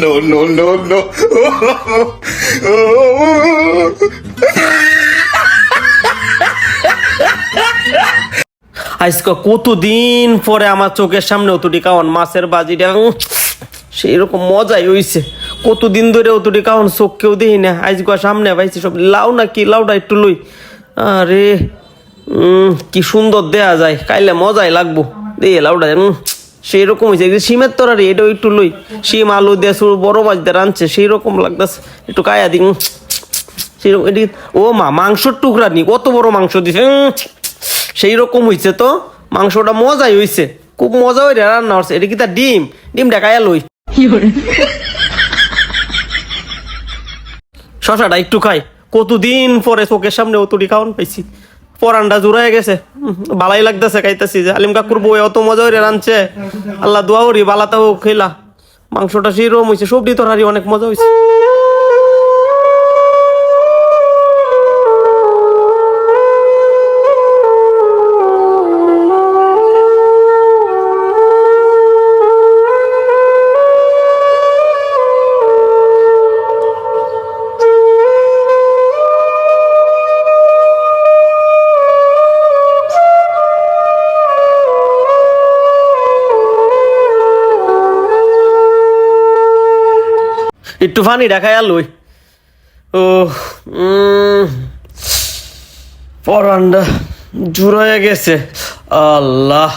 no, no, no, no. আজকে কতদিন পরে আমার চোখের সামনে অতুটি কাওয়ান মাছের বাজিটা সেই রকম মজাই হইছে। কতদিন ধরে অতুটি কাওয়ান চোখ কেউ দেখি না, আজকে সামনে পাইছি। সব লাউ না কি লাউটা একটু লই। আরে কি সুন্দর দেয়া যায়, খাইলে মজাই লাগবো। দিয়ে লাউটা সেই রকম হয়েছে। শিমের তরারি এটাও একটু লই। শিম আলু দিয়ে বড় মাছ দিয়ে রাঁধছে, সেই রকম লাগতেছে। একটু কায়া দিন সেরকম। এটি ও মা মাংসর টুকরা নি, কত বড় মাংস দিছে। সেই রকম হয়েছে তো, মাংসটা মজাই হয়েছে, খুব মজা হয়ে রান্না হচ্ছে। এটা কি তার ডিম ডাকায়া লই। শশাটা একটু খাই, কতদিন পরে চোখের সামনে অতুটি খাওয়ান পাইছি। পরানটা জোড়ায় গেছে, বালাই লাগতেছে খাইতেছি। যে আলিম কাকুর বই অত মজা হয়ে রাঁধছে, আল্লাহ দোয়া করি বালাটাও খেলা। মাংসটা সেই রকম হয়েছে, সবজি তরকারি অনেক মজা হয়েছে। একটু পানি দেখাই লই। ও পরান্ডা জোর হয়ে গেছে। আল্লাহ,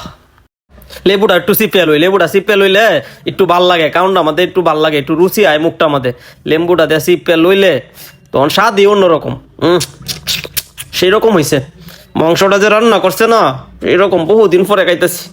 লেবুটা একটু চিপিয়া লই। লেবুটা চিপিয়া লইলে একটু ভাল লাগে, কারণটা আমাদের একটু ভাল লাগে, একটু রুচি আয় মুখটা আমাদের। লেবুটা দিয়ে চিপিয়া লইলে তখন স্বাদই অন্যরকম। সেই রকম হয়েছে। মাংসটা যে রান্না করছে না, এরকম বহুদিন পরে খাইতেছি।